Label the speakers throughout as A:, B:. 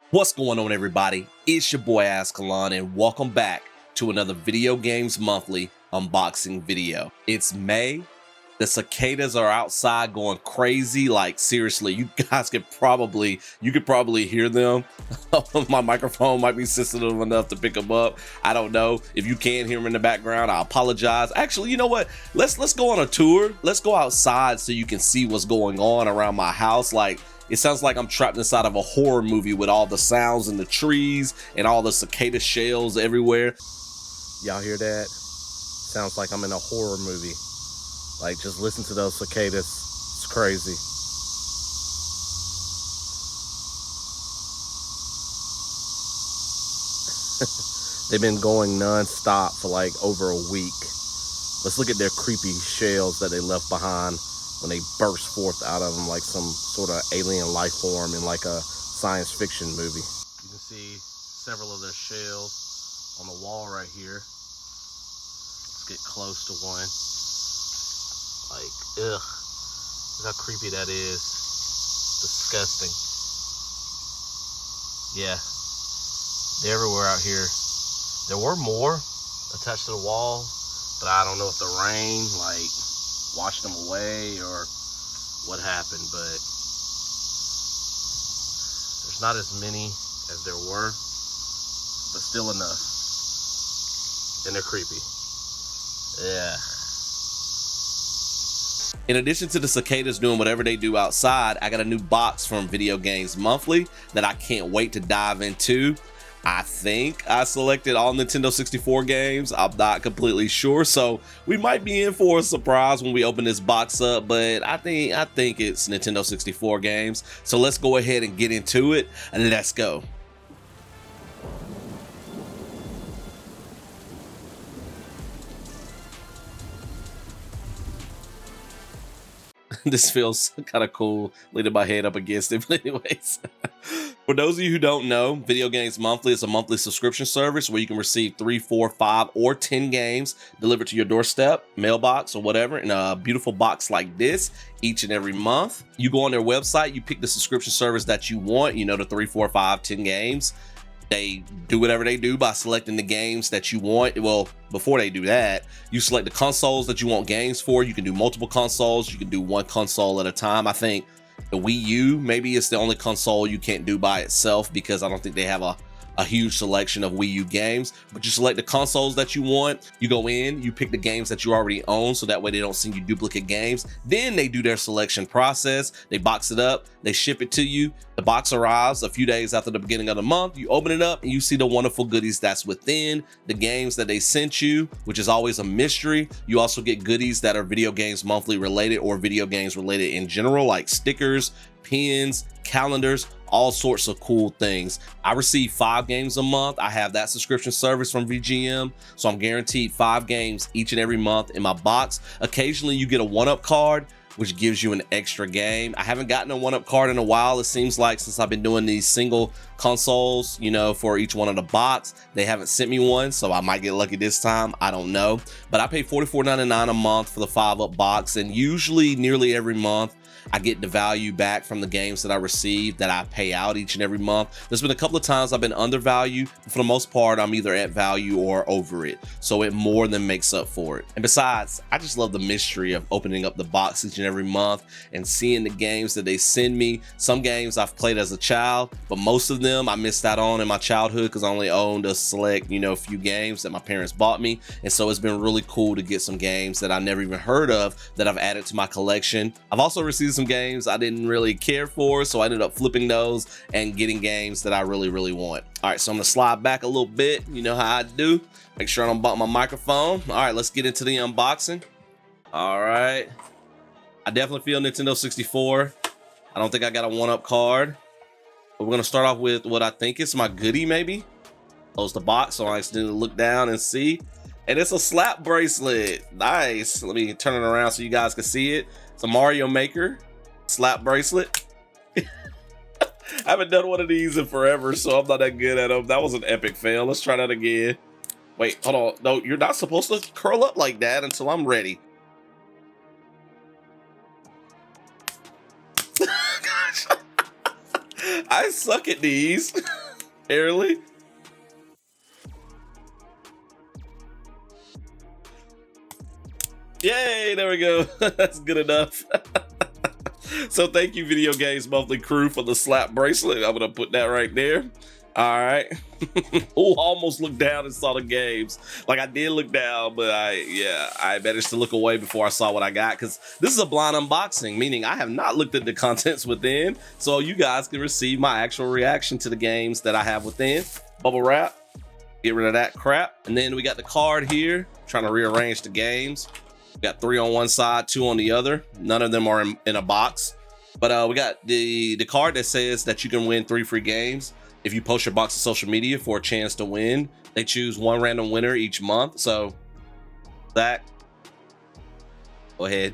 A: What's going on, everybody? It's your boy Azkhalon, and welcome back to another Video Games Monthly unboxing video. It's May. The cicadas are outside going crazy. Like, seriously, you guys could probably hear them. My microphone might be sensitive enough to pick them up. I don't know. If you can hear them in the background, I apologize. Actually, you know what? Let's go on a tour. Let's go outside so you can see what's going on around my house. Like, it sounds like I'm trapped inside of a horror movie with all the sounds in the trees and all the cicada shells everywhere. Y'all hear that? Sounds like I'm in a horror movie. Like, just listen to those cicadas. It's crazy. They've been going non-stop for like over a week. Let's look at their creepy shells that they left behind when they burst forth out of them like some sort of alien life form in like a science fiction movie. You can see several of their shells on the wall right here. Let's get close to one. Like, ugh, look how creepy that is. Disgusting. Yeah, they're everywhere out here. There were more attached to the wall, but I don't know if the rain like washed them away or what happened, but there's not as many as there were, but still enough. And they're creepy. Yeah. In addition to the cicadas doing whatever they do outside, I got a new box from Video Games Monthly that I can't wait to dive into. I think I selected all Nintendo 64 games. I'm not completely sure, so we might be in for a surprise when we open this box up, but I think it's Nintendo 64 games. So let's go ahead and get into it, and let's go. This feels kind of cool, leaning my head up against it, but anyways. For those of you who don't know, Video Games Monthly is a monthly subscription service where you can receive 3, 4, 5, or 10 games delivered to your doorstep, mailbox, or whatever in a beautiful box like this each and every month. You go on their website, you pick the subscription service that you want, you know, the 3, 4, 5, 10 games. They do whatever they do by selecting the games that you want. Well, before they do that, you select the consoles that you want games for. You can do multiple consoles. You can do one console at a time. I think the Wii U, maybe it's the only console you can't do by itself because I don't think they have a huge selection of Wii U games, but you select the consoles that you want. You go in, you pick the games that you already own, so that way they don't send you duplicate games. Then they do their selection process. They box it up, they ship it to you. The box arrives a few days after the beginning of the month. You open it up and you see the wonderful goodies that's within the games that they sent you, which is always a mystery. You also get goodies that are Video Games Monthly related or video games related in general, like stickers, pins, calendars, all sorts of cool things. I receive 5 games a month. I have that subscription service from VGM, so I'm guaranteed 5 games each and every month in my box. Occasionally you get a 1-up card, which gives you an extra game. I haven't gotten a 1-up card in a while. It seems like since I've been doing these single consoles, you know, for each one of the box, they haven't sent me one, so I might get lucky this time. I don't know, but I pay $44.99 a month for the 5-up box, and usually nearly every month I get the value back from the games that I receive that I pay out each and every month. There's been a couple of times I've been undervalued, but for the most part, I'm either at value or over it. So it more than makes up for it. And besides, I just love the mystery of opening up the box each and every month and seeing the games that they send me. Some games I've played as a child, but most of them I missed out on in my childhood because I only owned a select, you know, few games that my parents bought me. And so it's been really cool to get some games that I never even heard of that I've added to my collection. I've also received some games I didn't really care for, so I ended up flipping those and getting games that I really want. All right, so I'm gonna slide back a little bit. You know how I do. Make sure I don't bump my microphone. All right, let's get into the unboxing. All right, I definitely feel Nintendo 64. I don't think I got a 1-up card, but we're gonna start off with what I think is my goodie. Maybe close the box so I accidentally look down and see, and it's a slap bracelet. Nice. Let me turn it around so you guys can see it. It's a Mario Maker slap bracelet. I haven't done one of these in forever, so I'm not that good at them. That was an epic fail. Let's try that again. Wait, hold on. No, you're not supposed to curl up like that until I'm ready. I suck at these. Early. Yay, there we go. That's good enough. So thank you, Video Games Monthly crew, for the slap bracelet. I'm gonna put that right there. All right. Oh, almost looked down and saw the games. Like, I did look down, but I managed to look away before I saw what I got, because this is a blind unboxing, meaning I have not looked at the contents within, so you guys can receive my actual reaction to the games that I have within. Bubble wrap, get rid of that crap. And then we got the card here, trying to rearrange the games. We got 3 on one side, 2 on the other. None of them are in a box. But we got the card that says that you can win 3 free games if you post your box to social media for a chance to win. They choose 1 random winner each month. So, Zach, go ahead.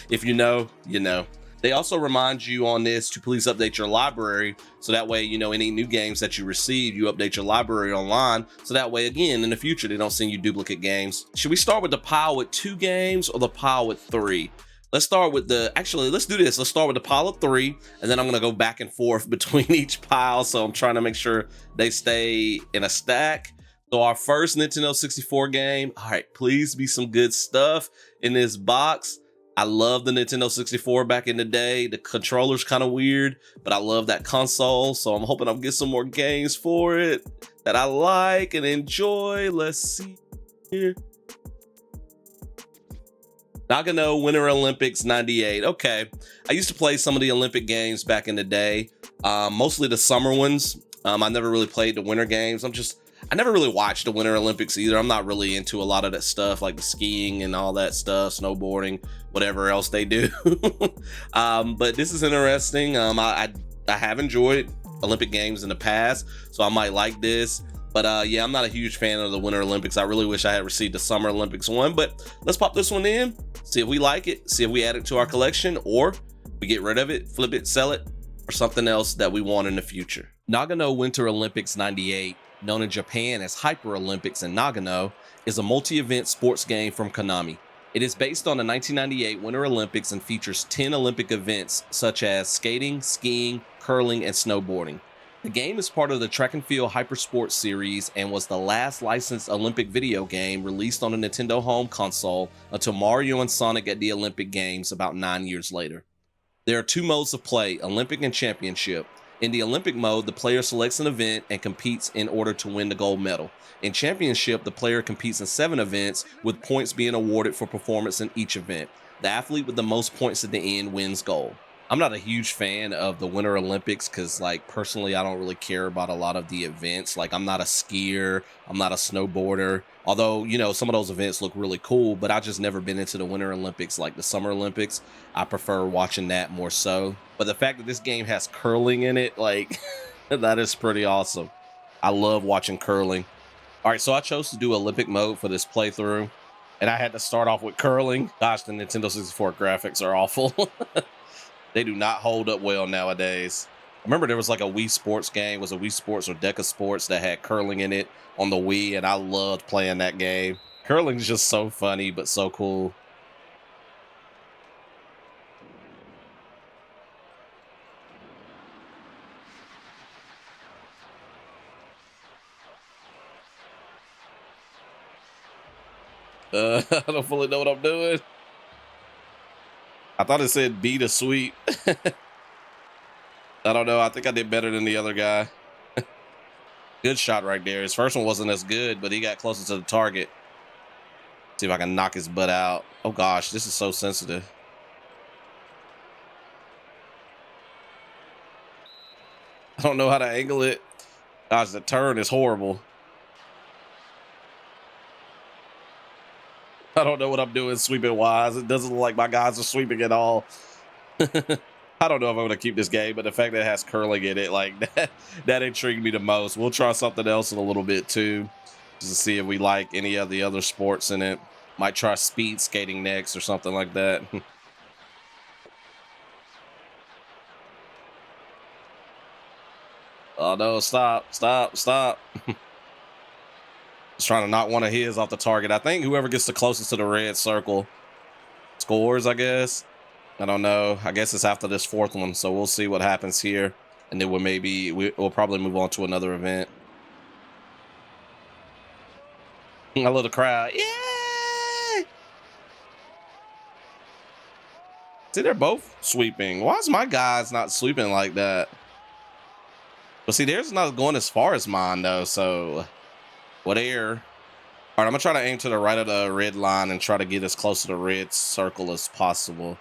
A: If you know, you know. They also remind you on this to please update your library, so that way, you know, any new games that you receive, you update your library online, so that way, again, in the future, they don't send you duplicate games. Should we start with the pile with 2 games or the pile with 3? Let's start with let's do this. Let's start with the pile of 3, and then I'm gonna go back and forth between each pile, so I'm trying to make sure they stay in a stack. So our first Nintendo 64 game, all right, please be some good stuff in this box. I love the Nintendo 64 back in the day. The controller's kind of weird, but I love that console, so I'm hoping I'll get some more games for it that I like and enjoy. Let's see here. Nagano Winter Olympics 98. Okay, I used to play some of the Olympic games back in the day, mostly the summer ones. I never really played the winter games. I never really watched the Winter Olympics either. I'm not really into a lot of that stuff, like the skiing and all that stuff, snowboarding, whatever else they do. But this is interesting. I have enjoyed Olympic Games in the past, so I might like this. But yeah, I'm not a huge fan of the Winter Olympics. I really wish I had received the Summer Olympics one, but let's pop this one in, see if we like it, see if we add it to our collection, or we get rid of it, flip it, sell it, or something else that we want in the future. Nagano Winter Olympics 98, known in Japan as Hyper Olympics in Nagano, is a multi-event sports game from Konami. It is based on the 1998 Winter Olympics and features 10 Olympic events such as skating, skiing, curling, and snowboarding. The game is part of the Track and Field Hypersport series and was the last licensed Olympic video game released on a Nintendo home console until Mario and Sonic at the Olympic Games about 9 years later. There are 2 modes of play, Olympic and Championship. In the Olympic mode, the player selects an event and competes in order to win the gold medal. In Championship, the player competes in 7 events, with points being awarded for performance in each event. The athlete with the most points at the end wins gold. I'm not a huge fan of the Winter Olympics because, like, personally, I don't really care about a lot of the events. Like, I'm not a skier, I'm not a snowboarder. Although, you know, some of those events look really cool, but I've just never been into the Winter Olympics like the Summer Olympics. I prefer watching that more so. But the fact that this game has curling in it, like, that is pretty awesome. I love watching curling. All right, so I chose to do Olympic mode for this playthrough, and I had to start off with curling. Gosh, the Nintendo 64 graphics are awful. They do not hold up well nowadays. I remember there was like a Wii Sports game, was it Wii Sports or Deca Sports, that had curling in it on the Wii, and I loved playing that game. Curling is just so funny, but so cool. I don't fully know what I'm doing. I thought it said B to sweep. I don't know. I think I did better than the other guy. Good shot right there. His first one wasn't as good, but he got closer to the target. See if I can knock his butt out. Oh gosh, this is so sensitive. I don't know how to angle it. Gosh, the turn is horrible. I don't know what I'm doing sweeping wise. It doesn't look like my guys are sweeping at all. I don't know if I'm going to keep this game, but the fact that it has curling in it, like, that intrigued me the most. We'll try something else in a little bit too, just to see if we like any of the other sports in it. Might try speed skating next or something like that. Oh no, stop. Just trying to knock one of his off the target. I think whoever gets the closest to the red circle scores, I guess. I don't know. I guess it's after this 4th one, so we'll see what happens here. and then we'll probably move on to another event. I love the crowd. Yay! See, they're both sweeping. Why is my guys not sweeping like that? But see, theirs is not going as far as mine though, so whatever. All right, I'm gonna try to aim to the right of the red line and try to get as close to the red circle as possible.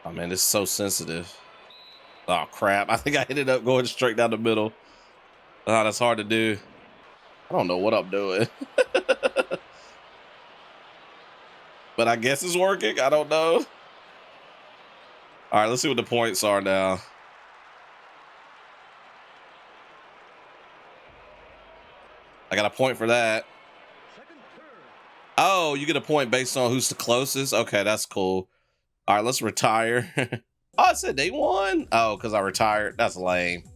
A: Oh man, this is so sensitive. Oh crap, I think I ended up going straight down the middle. Oh, that's hard to do. I don't know what I'm doing. But I guess it's working. I don't know. All right, let's see what the points are now. I got a point for that. Oh, you get a point based on who's the closest? Okay, that's cool. All right, let's retire. Oh, I said they won? Oh, because I retired. That's lame. All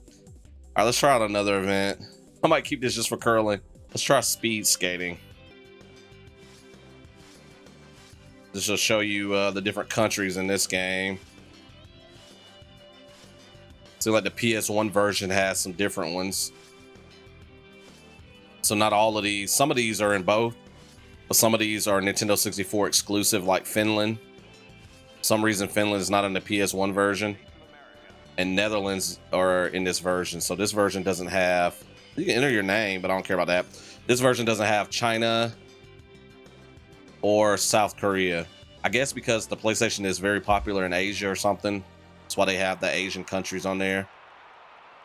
A: right, let's try out another event. I might keep this just for curling. Let's try speed skating. This will show you the different countries in this game. So like the PS1 version has some different ones. So not all of these, some of these are in both, but some of these are Nintendo 64 exclusive, like Finland. For some reason Finland is not in the PS1 version, and Netherlands are in this version. So this version doesn't have, you can enter your name, but I don't care about that. This version doesn't have China or South Korea. I guess because the PlayStation is very popular in Asia or something. That's why they have the Asian countries on there.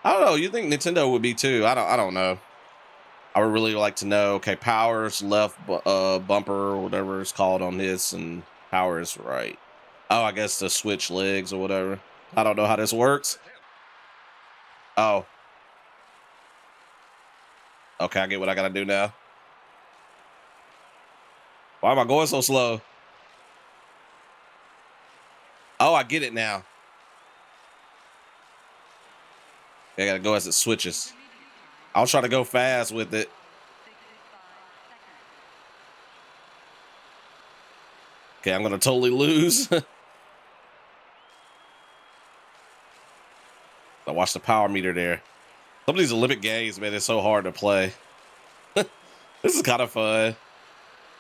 A: I don't know. You think Nintendo would be too? I don't know. I would really like to know. Okay, power's left bumper or whatever it's called on this, and power is right. Oh, I guess to switch legs or whatever. I don't know how this works. Oh. Okay, I get what I gotta do now. Why am I going so slow? Oh, I get it now. I gotta go as it switches. I'll try to go fast with it. Okay, I'm gonna totally lose. I watch the power meter there. Some of these Olympic games, man, it's so hard to play. This is kind of fun.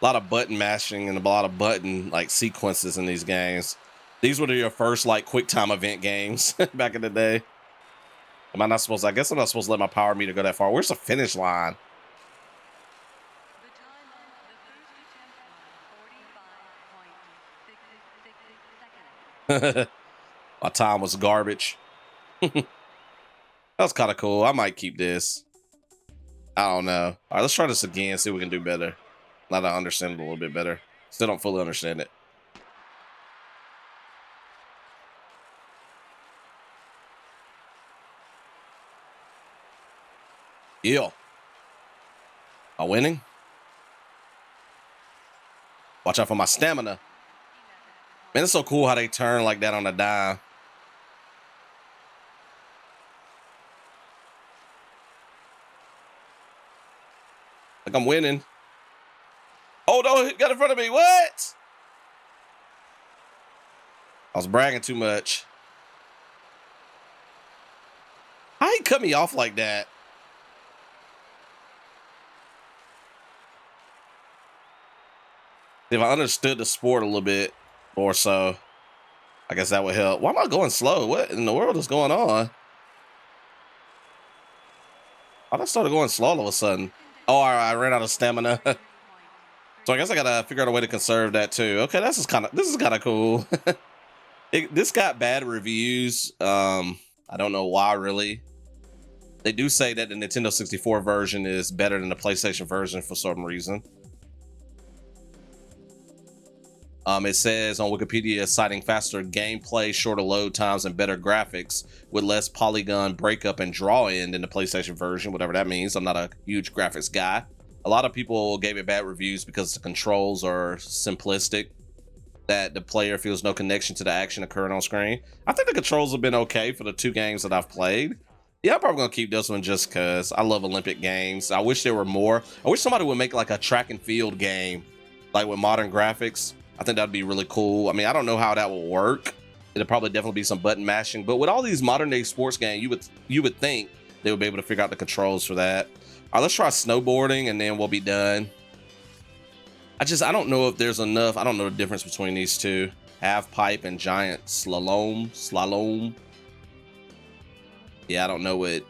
A: A lot of button mashing and a lot of button like sequences in these games. These were your first like quick time event games back in the day. Am I not supposed to? I guess I'm not supposed to let my power meter go that far. Where's the finish line? My time was garbage. That was kind of cool. I might keep this. I don't know. All right, let's try this again. See if we can do better. Now that I understand it a little bit better. Still don't fully understand it. Yeah. Am I winning? Watch out for my stamina. Man, it's so cool how they turn like that on a dime. Like I'm winning. Oh no, he got in front of me. What? I was bragging too much. How he cut me off like that? If I understood the sport a little bit more so, I guess that would help. Why am I going slow? What in the world is going on? I just started going slow all of a sudden. Oh, all right, I ran out of stamina. So I guess I gotta figure out a way to conserve that too. Okay, this is kind of cool. This got bad reviews. I don't know why really. They do say that the Nintendo 64 version is better than the PlayStation version for some reason. It says on Wikipedia, citing faster gameplay, shorter load times, and better graphics with less polygon breakup and draw in than the PlayStation version, whatever that means. I'm not a huge graphics guy. A lot of people gave it bad reviews because the controls are simplistic, that the player feels no connection to the action occurring on screen. I think the controls have been okay for the 2 games that I've played. Yeah, I'm probably gonna keep this one just because I love Olympic games. I wish there were more. I wish somebody would make like a track and field game, like with modern graphics. I think that'd be really cool. I mean, I don't know how that will work. It'll probably definitely be some button mashing, but with all these modern day sports games, you would think they would be able to figure out the controls for that. All right, let's try snowboarding and then we'll be done. I don't know if there's enough. I don't know the difference between these two. Half pipe and giant slalom. Yeah, I don't know what.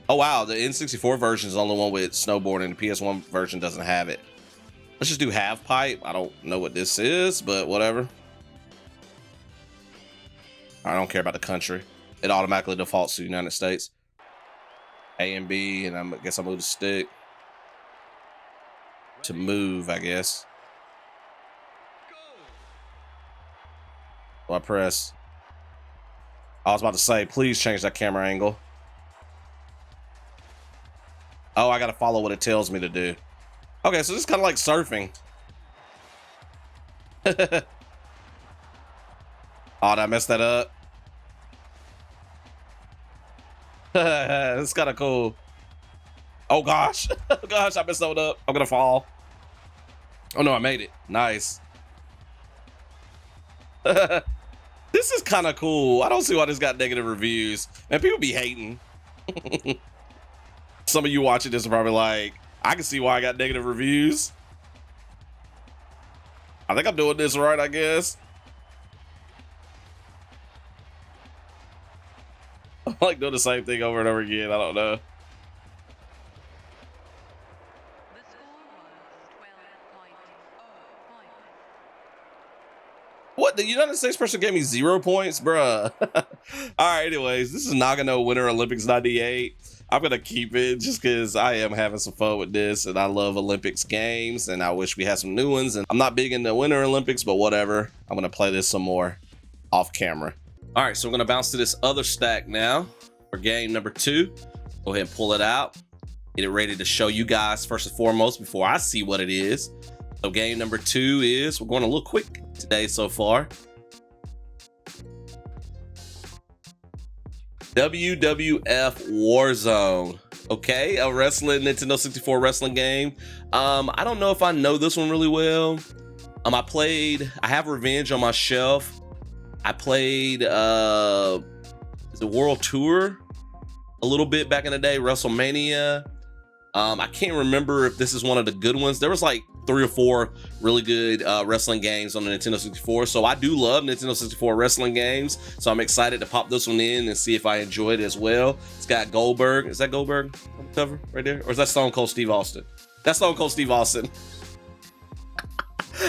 A: Oh wow, the N64 version is the only one with snowboarding. The PS1 version doesn't have it. Let's just do half pipe. I don't know what this is, but whatever. I don't care about the country. It automatically defaults to the United States. A and B, and I guess I'll move the stick to move, I guess. So I press. I was about to say, please change that camera angle. Oh, I gotta follow what it tells me to do. Okay, so this is kind of like surfing. Oh, did I mess that up? It's kind of cool. Oh gosh. Oh gosh, I messed that up. I'm gonna fall. Oh no, I made it. Nice. This is kind of cool. I don't see why this got negative reviews. Man, people be hating. Some of you watching this are probably like, I can see why I got negative reviews. I think I'm doing this right, I guess. I like doing the same thing over and over again. I don't know. What? The United States person gave me 0 points? Bruh. All right, anyways, this is Nagano Winter Olympics 98. I'm going to keep it just because I am having some fun with this, and I love Olympics games, and I wish we had some new ones. And I'm not big into Winter Olympics, but whatever. I'm going to play this some more off camera. All right, so we're going to bounce to this other stack now for game number 2. Go ahead and pull it out. Get it ready to show you guys first and foremost before I see what it is. So game number 2 is, we're going a little quick today so far. WWF Warzone. Okay, a Nintendo 64 wrestling game. I don't know if I know this one really well. I have Revenge on my shelf. I played the World Tour a little bit back in the day, WrestleMania. I can't remember if this is one of the good ones. There was like 3 or 4 really good wrestling games on the Nintendo 64. So I do love Nintendo 64 wrestling games. So I'm excited to pop this one in and see if I enjoy it as well. It's got Goldberg. Is that Goldberg on the cover right there? Or is that Stone Cold Steve Austin? That's Stone Cold Steve Austin.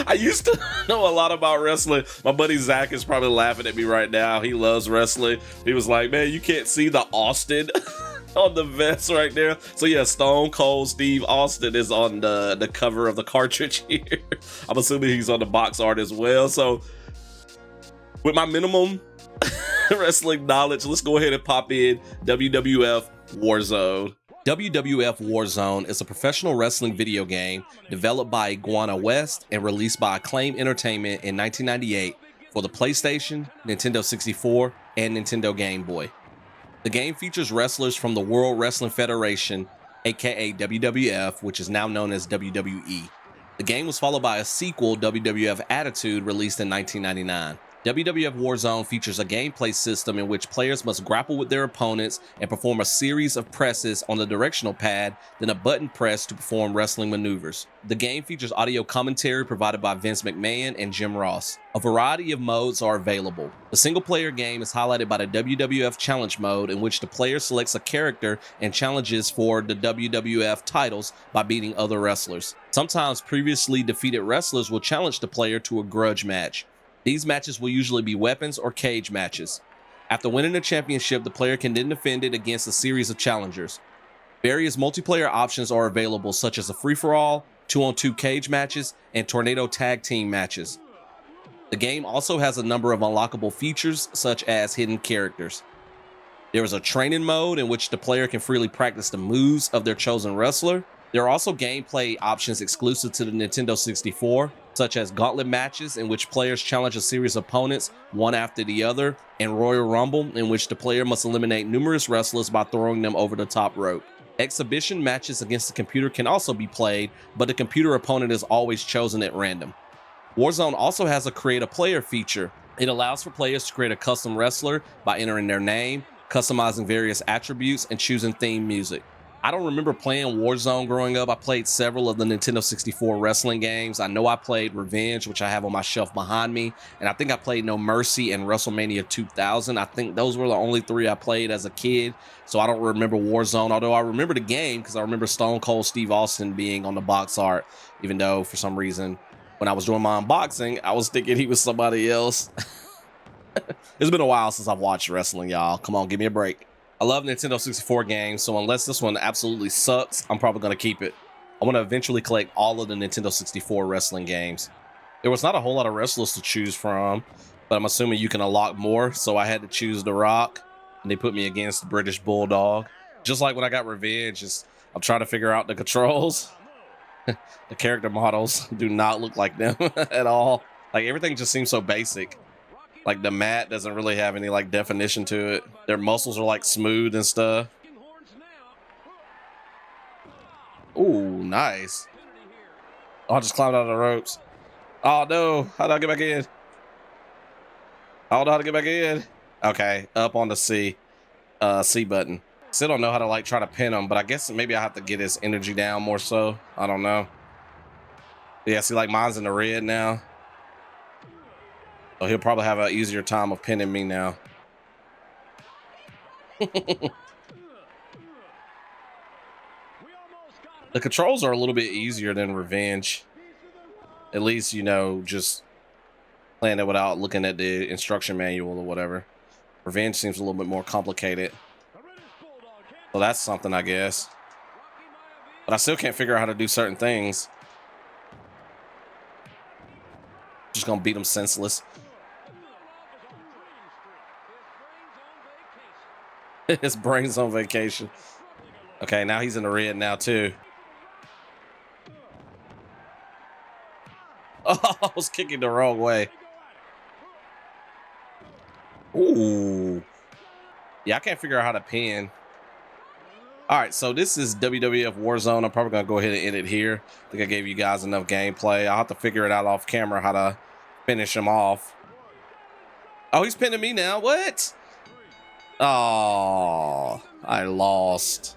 A: I used to know a lot about wrestling. My buddy Zach is probably laughing at me right now. He loves wrestling. He was like, man, you can't see the Austin on the vest right there. So yeah, Stone Cold Steve Austin is on the cover of the cartridge here. I'm assuming he's on the box art as well. So with my minimum wrestling knowledge, let's go ahead and pop in WWF Warzone. WWF Warzone is a professional wrestling video game developed by Iguana West and released by Acclaim Entertainment in 1998 for the PlayStation, Nintendo 64, and Nintendo Game Boy. The game features wrestlers from the World Wrestling Federation, aka WWF, which is now known as WWE. The game was followed by a sequel, WWF Attitude, released in 1999. WWF Warzone features a gameplay system in which players must grapple with their opponents and perform a series of presses on the directional pad, then a button press to perform wrestling maneuvers. The game features audio commentary provided by Vince McMahon and Jim Ross. A variety of modes are available. The single-player game is highlighted by the WWF Challenge mode, in which the player selects a character and challenges for the WWF titles by beating other wrestlers. Sometimes previously defeated wrestlers will challenge the player to a grudge match. These matches will usually be weapons or cage matches. After winning the championship, the player can then defend it against a series of challengers. Various multiplayer options are available, such as a free-for-all, 2-on-2 cage matches, and tornado tag team matches. The game also has a number of unlockable features, such as hidden characters. There is a training mode in which the player can freely practice the moves of their chosen wrestler. There are also gameplay options exclusive to the Nintendo 64, such as gauntlet matches in which players challenge a series of opponents one after the other, and Royal Rumble in which the player must eliminate numerous wrestlers by throwing them over the top rope. Exhibition matches against the computer can also be played, but the computer opponent is always chosen at random. Warzone also has a create a player feature, It allows for players to create a custom wrestler by entering their name, customizing various attributes, and choosing theme music. I don't remember playing Warzone growing up. I played several of the Nintendo 64 wrestling games. I know I played Revenge, which I have on my shelf behind me, and I think I played No Mercy and WrestleMania 2000. I think those were the only three I played as a kid, so I don't remember Warzone, although I remember the game because I remember Stone Cold Steve Austin being on the box art, even though for some reason when I was doing my unboxing, I was thinking he was somebody else. It's been a while since I've watched wrestling, y'all. Come on, give me a break. I love Nintendo 64 games, so unless this one absolutely sucks, I'm probably going to keep it. I want to eventually collect all of the Nintendo 64 wrestling games. There was not a whole lot of wrestlers to choose from, but I'm assuming you can unlock more, so I had to choose The Rock, and they put me against the British Bulldog. Just like when I got Revenge, I'm trying to figure out the controls. The character models do not look like them at all. Like, everything just seems so basic. Like, the mat doesn't really have any like definition to it. Their muscles are like smooth and stuff. Ooh, nice. Oh, I just climbed out of the ropes. Oh no, how do I get back in? I don't know how to get back in. Okay, up on the C button. Still don't know how to like try to pin him, but I guess maybe I have to get his energy down more so. I don't know. Yeah, see, like mine's in the red now. So he'll probably have an easier time of pinning me now. The controls are a little bit easier than Revenge. At least, you know, just playing it without looking at the instruction manual or whatever. Revenge seems a little bit more complicated. So that's something, I guess. But I still can't figure out how to do certain things. Just gonna beat him senseless. His brain's on vacation. Okay, now he's in the red now too. Oh, I was kicking the wrong way. Ooh. Yeah, I can't figure out how to pin. All right, so this is WWF Warzone. I'm probably gonna go ahead and end it here. I think I gave you guys enough gameplay. I'll have to figure it out off camera how to finish him off. Oh, he's pinning me now. What? Oh, I lost.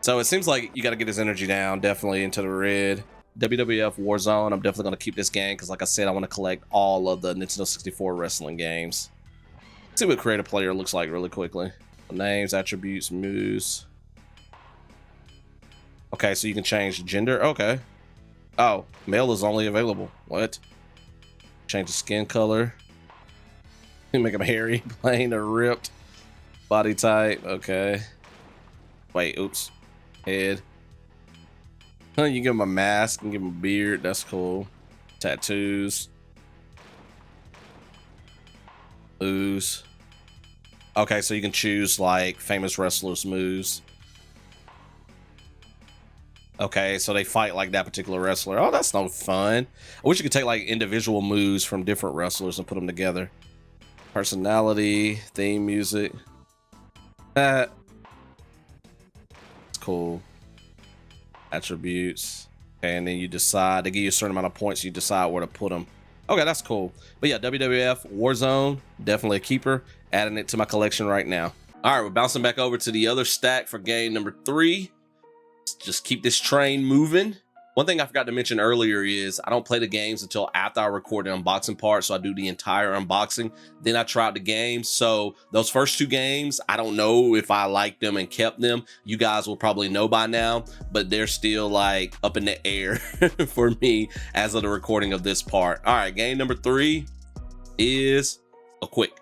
A: So it seems like you got to get his energy down, definitely into the red. WWF Warzone. I'm definitely going to keep this game because, like I said, I want to collect all of the Nintendo 64 wrestling games. Let's see what create a player looks like really quickly. Names, attributes, moves. Okay, so you can change gender. Okay. Oh, male is only available. What? Change the skin color. Make him hairy, plain, or ripped. Body type. Okay. Wait, oops. Head. You can give him a mask and give him a beard. That's cool. Tattoos. Moves. Okay, so you can choose like famous wrestlers' moves. Okay, so they fight like that particular wrestler. Oh, that's no fun. I wish you could take like individual moves from different wrestlers and put them together. Personality, theme music. That's cool. Attributes. Okay, and then you decide, they give you a certain amount of points, you decide where to put them. Okay, that's cool. But yeah, WWF Warzone, definitely a keeper. Adding it to my collection right now. All right, we're bouncing back over to the other stack for game number 3. Let's just keep this train moving. One thing I forgot to mention earlier is I don't play the games until after I record the unboxing part. So I do the entire unboxing. Then I try out the games. So those first 2 games, I don't know if I liked them and kept them. You guys will probably know by now, but they're still like up in the air for me as of the recording of this part. All right, game number 3 is a quick.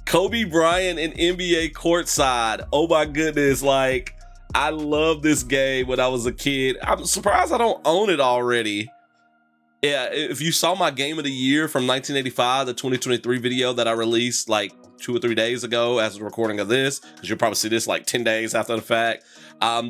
A: Kobe Bryant and NBA courtside. Oh my goodness, like, I love this game when I was a kid. I'm surprised I don't own it already. Yeah, if you saw my game of the year from 1985, the 2023 video that I released like 2 or 3 days ago as the recording of this, because you'll probably see this like 10 days after the fact.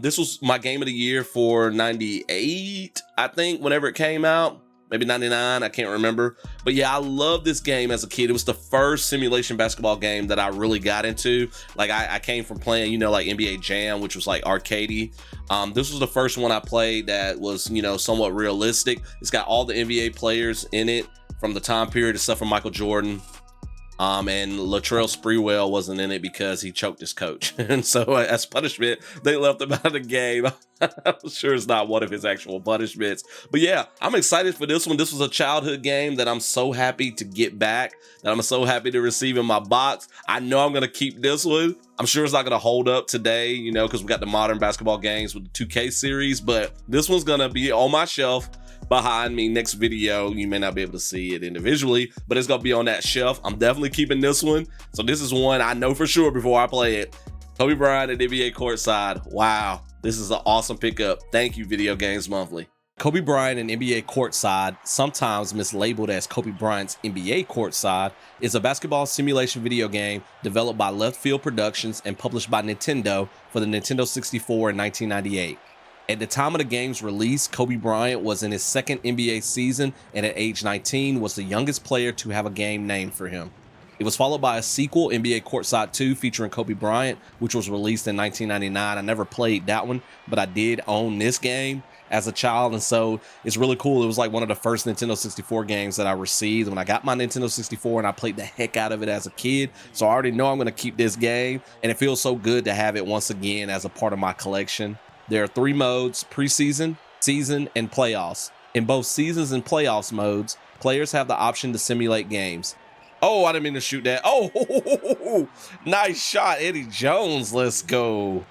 A: This was my game of the year for 98, I think, whenever it came out. Maybe 99, I can't remember. But yeah, I love this game as a kid. It was the first simulation basketball game that I really got into. Like I came from playing, you know, like NBA Jam, which was like arcadey. This was the first one I played that was, you know, somewhat realistic. It's got all the NBA players in it from the time period, except for Michael Jordan. And Latrell Sprewell wasn't in it because he choked his coach. And so as punishment, they left him out of the game. I'm sure it's not one of his actual punishments. But yeah, I'm excited for this one. This was a childhood game that I'm so happy to get back, that I'm so happy to receive in my box. I know I'm going to keep this one. I'm sure it's not going to hold up today, you know, because we got the modern basketball games with the 2K series. But this one's going to be on my shelf behind me. Next video, you may not be able to see it individually, but it's gonna be on that shelf. I'm definitely keeping this one. So this is one I know for sure before I play it. Kobe Bryant at NBA courtside. Wow, this is an awesome pickup. Thank you, Video Games Monthly. Kobe Bryant and NBA courtside, sometimes mislabeled as Kobe Bryant's NBA courtside, is a basketball simulation video game developed by Left Field Productions and published by Nintendo for the Nintendo 64 in 1998. At the time of the game's release, Kobe Bryant was in his second NBA season and at age 19 was the youngest player to have a game named for him. It was followed by a sequel, NBA Courtside 2, featuring Kobe Bryant, which was released in 1999. I never played that one, but I did own this game as a child, and so it's really cool. It was like one of the first Nintendo 64 games that I received when I got my Nintendo 64, and I played the heck out of it as a kid. So I already know I'm going to keep this game, and it feels so good to have it once again as a part of my collection. There are 3 modes: preseason, season, and playoffs. In both seasons and playoffs modes, players have the option to simulate games. Oh, I didn't mean to shoot that. Oh, nice shot, Eddie Jones. Let's go.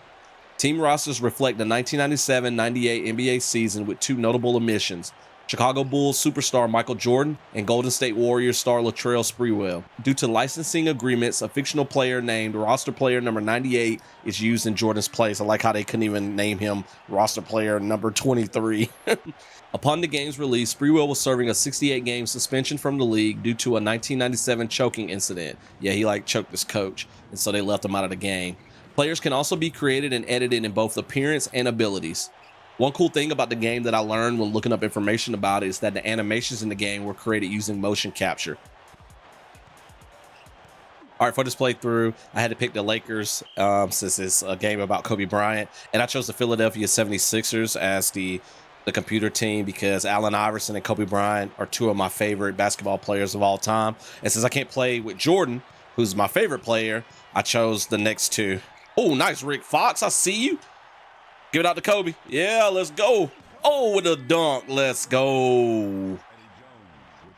A: Team rosters reflect the 1997-98 NBA season with 2 notable omissions: Chicago Bulls superstar Michael Jordan and Golden State Warriors star Latrell Sprewell. Due to licensing agreements, a fictional player named roster player number 98 is used in Jordan's place. I like how they couldn't even name him roster player number 23. Upon the game's release, Sprewell was serving a 68-game suspension from the league due to a 1997 choking incident. Yeah, he choked his coach, and so they left him out of the game. Players can also be created and edited in both appearance and abilities. One cool thing about the game that I learned when looking up information about it is that the animations in the game were created using motion capture. All right, for this playthrough, I had to pick the Lakers since it's a game about Kobe Bryant, and I chose the Philadelphia 76ers as the computer team because Allen Iverson and Kobe Bryant are 2 of my favorite basketball players of all time. And since I can't play with Jordan, who's my favorite player, I chose the next 2. Oh, nice, Rick Fox. I see you. Give it out to Kobe. Yeah, let's go. Oh, with a dunk. Let's go.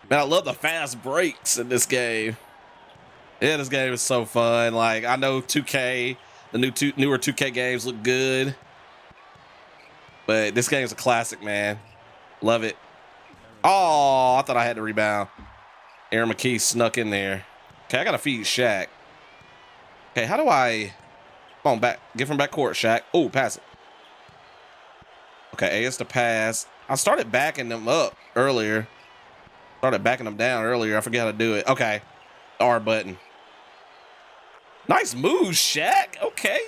A: Man, I love the fast breaks in this game. Yeah, this game is so fun. Like, I know 2K, the newer 2K games look good, but this game is a classic, man. Love it. Oh, I thought I had to rebound. Aaron McKee snuck in there. Okay, I got to feed Shaq. Okay, how do I... Come on, back. Get from backcourt, Shaq. Oh, pass it. Okay, A is to pass. I started backing them up earlier. Started backing them down earlier. I forget how to do it. Okay. R button. Nice move, Shaq. Okay.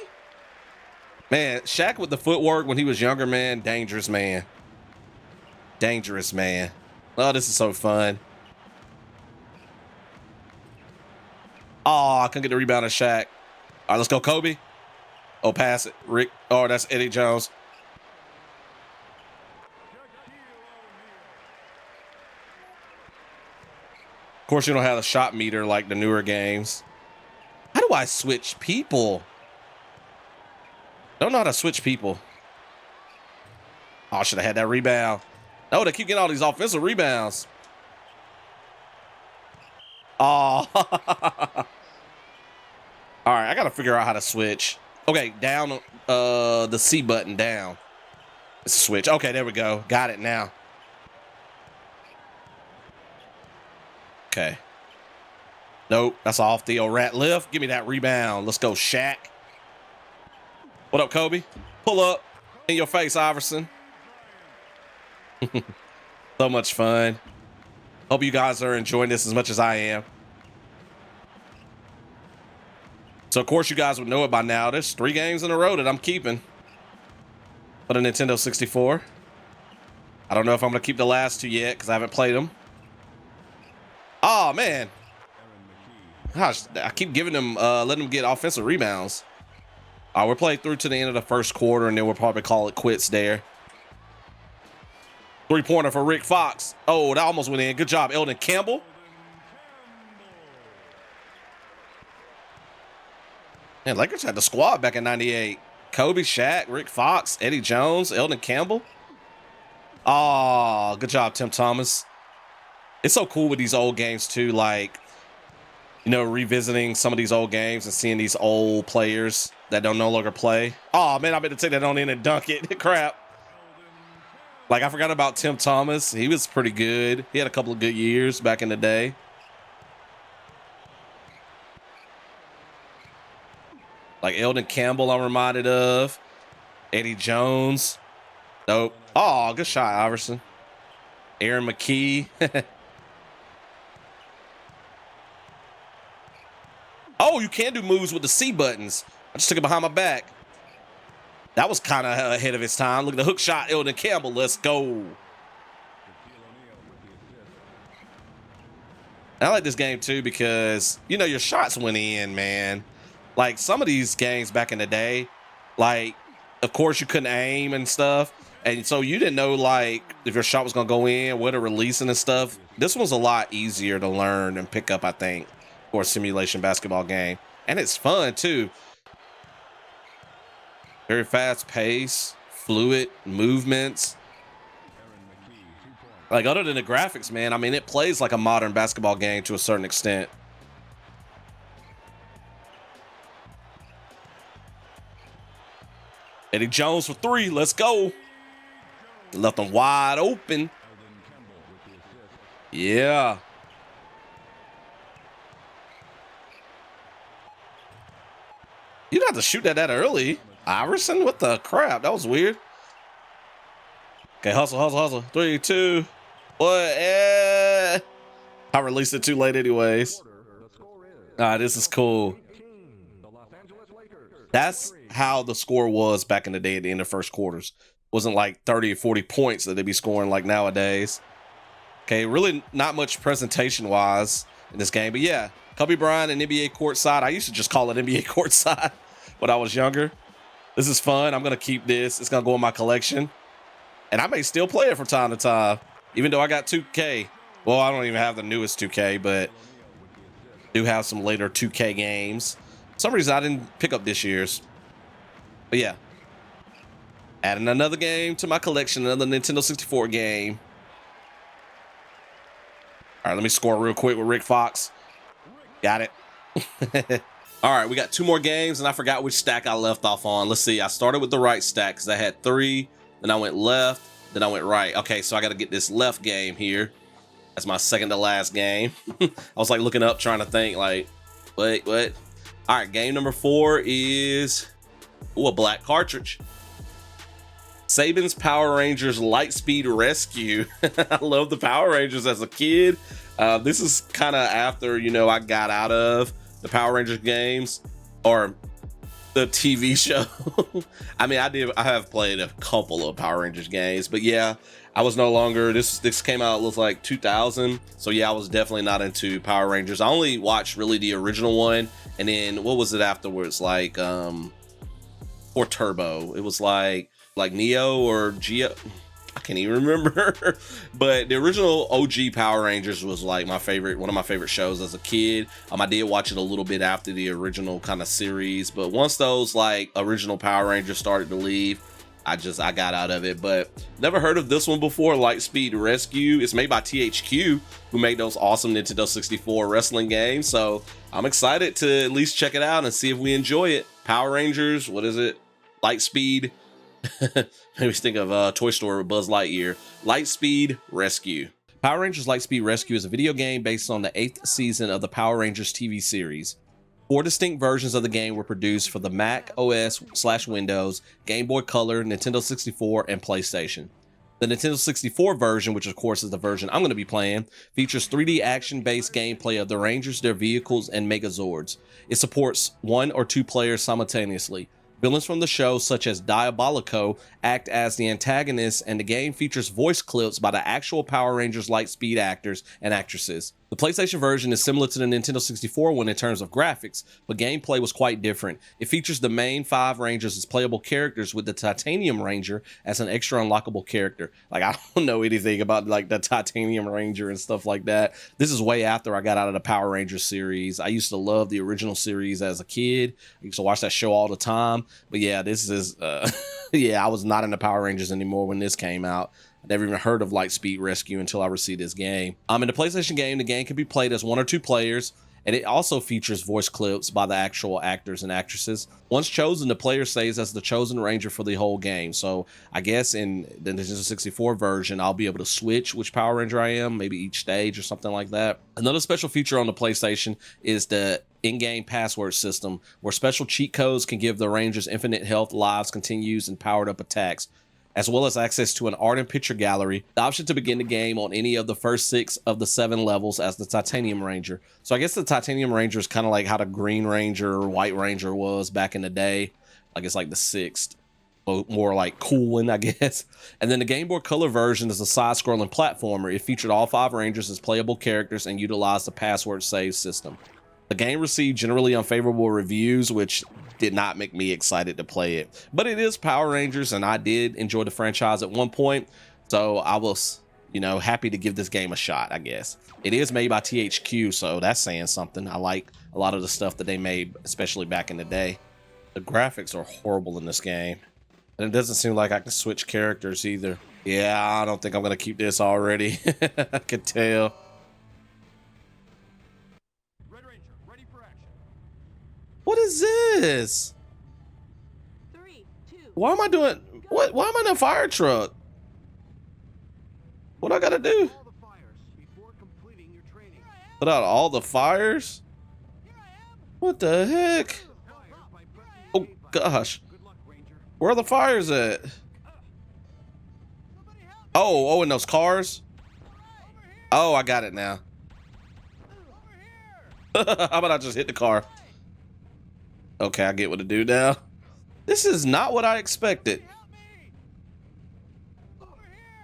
A: Man, Shaq with the footwork when he was younger, man. Dangerous, man. Dangerous, man. Oh, this is so fun. Oh, I couldn't get the rebound of Shaq. All right, let's go, Kobe. Oh, pass it. Rick. Oh, that's Eddie Jones. Of course, you don't have a shot meter like the newer games. How do I switch people? Don't know how to switch people. Oh, I should have had that rebound. No, they keep getting all these offensive rebounds. Oh. All right, I got to figure out how to switch. Okay, down the C button down. It's a switch. Okay, there we go. Got it now. Okay. Nope, that's off. Theo Rat lift. Give me that rebound. Let's go, Shaq. What up, Kobe? Pull up. In your face, Iverson. So much fun. Hope you guys are enjoying this as much as I am. So, of course, you guys would know it by now. There's 3 games in a row that I'm keeping for the Nintendo 64. I don't know if I'm going to keep the last 2 yet because I haven't played them. Oh, man. Gosh, I keep giving them, letting them get offensive rebounds. We're playing through to the end of the first quarter, and then we'll probably call it quits there. 3-pointer for Rick Fox. Oh, that almost went in. Good job, Eldon Campbell. Man, Lakers had the squad back in 98. Kobe, Shaq, Rick Fox, Eddie Jones, Eldon Campbell. Oh, good job, Tim Thomas. It's so cool with these old games too, like, you know, revisiting some of these old games and seeing these old players that don't no longer play. Oh man, I meant to take that on in and dunk it. Crap. Like, I forgot about Tim Thomas. He was pretty good. He had a couple of good years back in the day. Like Eldon Campbell, I'm reminded of. Eddie Jones. Nope. Oh, good shot, Iverson. Aaron McKee. Oh, you can do moves with the C buttons. I just took it behind my back. That was kind of ahead of its time. Look at the hook shot, Eldon Campbell. Let's go. And I like this game too because, you know, your shots went in, man. Like some of these games back in the day, like, of course you couldn't aim and stuff. And so you didn't know, like, if your shot was going to go in, where to release and stuff. This one's a lot easier to learn and pick up, I think, for a simulation basketball game. And it's fun too. Very fast pace, fluid movements. Like, other than the graphics, man, I mean, it plays like a modern basketball game to a certain extent. Eddie Jones for 3. Let's go. Left them wide open. Yeah. You don't have to shoot that early. Iverson? What the crap? That was weird. Okay, hustle, hustle, hustle. 3, 2. What? I released it too late anyways. This is cool. That's how the score was back in the day at the end of first quarters. Wasn't like 30 or 40 points that they'd be scoring like nowadays. Okay, really not much presentation-wise in this game. But yeah, Kobe Bryant and NBA courtside. I used to just call it NBA courtside when I was younger. This is fun. I'm going to keep this. It's going to go in my collection. And I may still play it from time to time, even though I got 2K. Well, I don't even have the newest 2K, but do have some later 2K games. For some reason, I didn't pick up this year's. But yeah. Adding another game to my collection, another Nintendo 64 game. All right, let me score real quick with Rick Fox. Got it. All right, we got 2 more games, and I forgot which stack I left off on. Let's see. I started with the right stack because I had 3. Then I went left. Then I went right. Okay, so I got to get this left game here. That's my second to last game. I was like looking up, trying to think like, wait, what? All right, game number 4 is a black cartridge. Saban's Power Rangers Lightspeed Rescue. I love the Power Rangers as a kid. This is kind of after, you know, I got out of the Power Rangers games or the TV show. I mean, I have played a couple of Power Rangers games, but yeah, I was no longer, this came out, it looks like 2000. So yeah, I was definitely not into Power Rangers. I only watched really the original one. And then what was it afterwards? Like, or Turbo. It was like Neo or G.O.A.T. I can't even remember. But the original OG Power Rangers was like my favorite, one of my favorite shows as a kid. I did watch it a little bit after the original kind of series, but once those like original Power Rangers started to leave, I got out of it. But never heard of this one before, Lightspeed Rescue. It's made by THQ, who made those awesome Nintendo 64 wrestling games. So I'm excited to at least check it out and see if we enjoy it. Power Rangers, what is it? Lightspeed. Maybe think of Toy Story with Buzz Lightyear. Lightspeed Rescue. Power Rangers Lightspeed Rescue is a video game based on the 8th season of the Power Rangers TV series. 4 distinct versions of the game were produced for the Mac OS/Windows, Game Boy Color, Nintendo 64, and PlayStation. The Nintendo 64 version, which of course is the version I'm going to be playing, features 3D action-based gameplay of the Rangers, their vehicles, and Megazords. It supports 1 or 2 players simultaneously. Villains from the show, such as Diabolico, act as the antagonists, and the game features voice clips by the actual Power Rangers Lightspeed actors and actresses. The PlayStation version is similar to the Nintendo 64 one in terms of graphics, but gameplay was quite different. It features the main 5 Rangers as playable characters, with the Titanium Ranger as an extra unlockable character. Like, I don't know anything about like the Titanium Ranger and stuff like that. This is way after I got out of the Power Rangers series. I used to love the original series as a kid. I used to watch that show all the time. But yeah, this is yeah, I was not into Power Rangers anymore when this came out. I never even heard of Lightspeed Rescue until I received this game. In the PlayStation game, the game can be played as 1 or 2 players, and it also features voice clips by the actual actors and actresses. Once chosen, the player stays as the chosen ranger for the whole game. So I guess in the Nintendo 64 version, I'll be able to switch which Power Ranger I am, maybe each stage or something like that. Another special feature on the PlayStation is the in-game password system, where special cheat codes can give the Rangers infinite health, lives, continues, and powered up attacks, as well as access to an art and picture gallery, the option to begin the game on any of the first 6 of the 7 levels as the Titanium Ranger. So I guess the Titanium Ranger is kind of like how the Green Ranger or White Ranger was back in the day. Like it's like the 6th, more like cool one, I guess. And then the Game Boy Color version is a side-scrolling platformer. It featured all 5 Rangers as playable characters and utilized the password save system. The game received generally unfavorable reviews, which did not make me excited to play it. But it is Power Rangers, and I did enjoy the franchise at one point, so I was, you know, happy to give this game a shot, I guess. It is made by THQ, so that's saying something. I like a lot of the stuff that they made, especially back in the day. The graphics are horrible in this game, and it doesn't seem like I can switch characters either. Yeah, I don't think I'm going to keep this already. I could tell. What is this?
B: 3, 2.
A: Why am I doing what? Why am I in a fire truck? What I gotta do? Put out all the fires? What the heck? Oh gosh. Where are the fires at? Oh, in those cars? Oh, I got it now. How about I just hit the car? Okay, I get what to do now. This is not what I expected.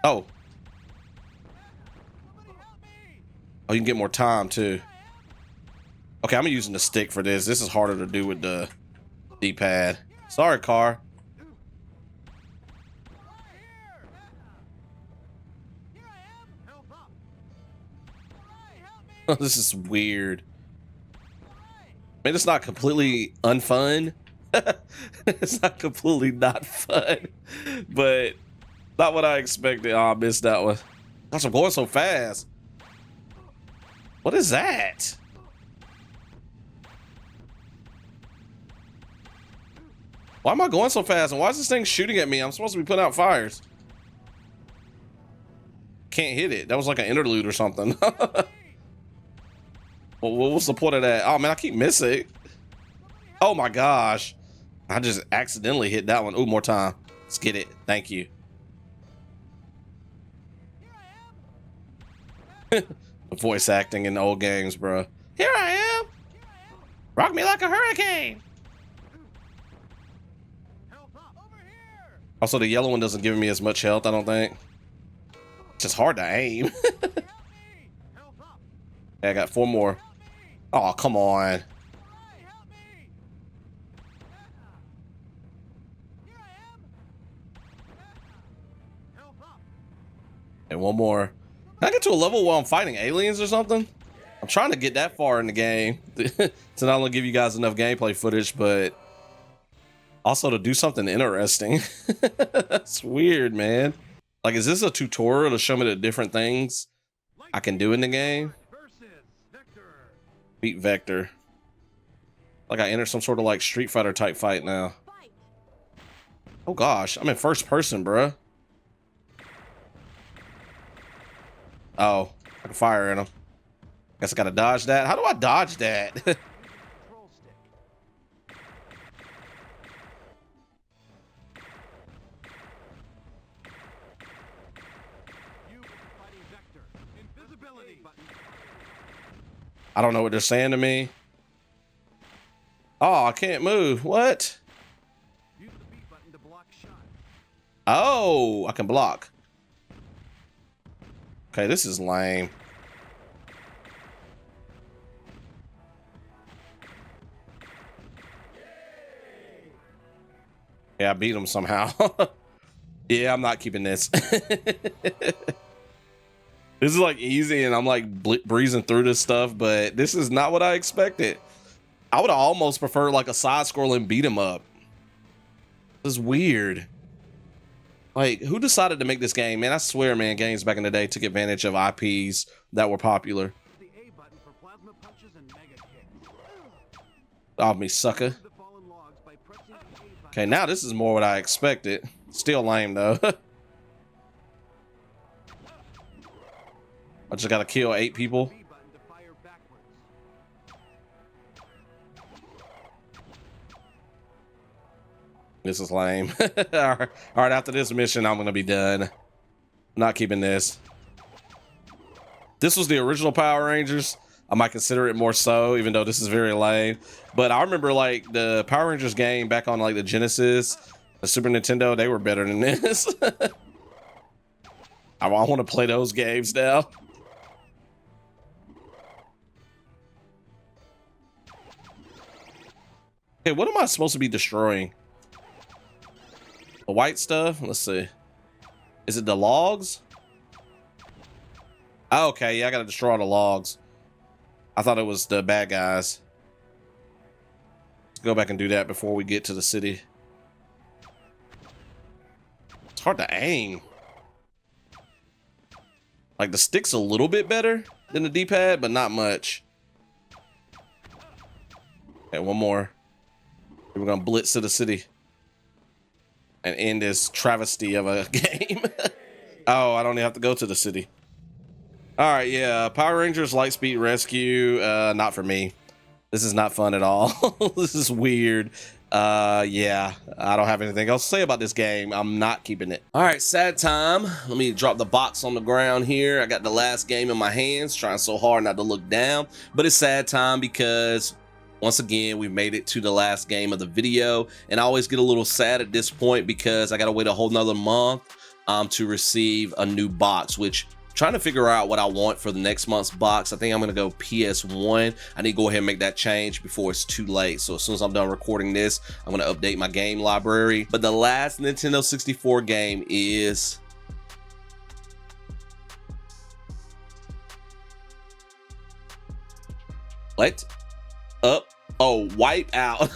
A: Oh. Oh, you can get more time too. Okay, I'm using the stick for this. This is harder to do with the D-pad. Sorry, car. This is weird. I mean, it's not completely unfun. It's not completely not fun, but not what I expected. Oh, I missed that one. Gosh, I'm going so fast. What is that? Why am I going so fast? And why is this thing shooting at me? I'm supposed to be putting out fires. Can't hit it. That was like an interlude or something. Well, what was the point of that? Oh man, I keep missing. Oh my gosh. I just accidentally hit that one. Ooh, more time. Let's get it. Thank you. Voice acting in old games, bro. Here I am. Rock me like a hurricane. Also, the yellow one doesn't give me as much health, I don't think. It's just hard to aim. Yeah, I got 4 more. Oh, come on. And 1 more. Can I get to a level while I'm fighting aliens or something? I'm trying to get that far in the game to not only give you guys enough gameplay footage, but also to do something interesting. That's weird, man. Like, is this a tutorial to show me the different things I can do in the game? Beat Vector. Like I enter some sort of like Street Fighter type fight now. Oh gosh, I'm in first person, bruh. Oh, I can fire at him. Guess I gotta dodge that. How do I dodge that? I don't know what they're saying to me. Oh, I can't move. What? Oh, I can block. Okay, this is lame. Yeah, I beat him somehow. Yeah, I'm not keeping this. This is like easy and I'm like breezing through this stuff, but this is not what I expected. I would have almost preferred like a side scrolling beat 'em up. This is weird. Like, who decided to make this game? Man, I swear, man, games back in the day took advantage of IPs that were popular.
C: The A button for plasma punches and mega kicks.
A: Off me, sucker.
C: The fallen logs by pressing the A button.
A: Okay, now this is more what I expected. Still lame though. I just gotta kill 8 people.
C: B button to fire backwards.
A: This is lame. All right, after this mission, I'm gonna be done. I'm not keeping this. This was the original Power Rangers. I might consider it more so, even though this is very lame. But I remember like the Power Rangers game back on like the Genesis, the Super Nintendo, they were better than this. I want to play those games now. Okay, what am I supposed to be destroying? The white stuff? Let's see. Is it the logs? Oh, okay, yeah, I gotta destroy the logs. I thought it was the bad guys. Let's go back and do that before we get to the city. It's hard to aim. Like the stick's a little bit better than the D-pad, but not much. Okay, one more. We're gonna blitz to the city and end this travesty of a game. Oh, I don't even have to go to the city. All right, yeah, Power Rangers Lightspeed Rescue, not for me. This is not fun at all. This is weird. Yeah, I don't have anything else to say about this game. I'm not keeping it. All right, sad time. Let me drop the box on the ground here. I got the last game in my hands, trying so hard not to look down, but it's sad time because once again, we made it to the last game of the video, and I always get a little sad at this point because I gotta wait a whole nother month to receive a new box, which I'm trying to figure out what I want for the next month's box. I think I'm gonna go PS1. I need to go ahead and make that change before it's too late. So as soon as I'm done recording this, I'm gonna update my game library. But the last Nintendo 64 game is what? Wipeout.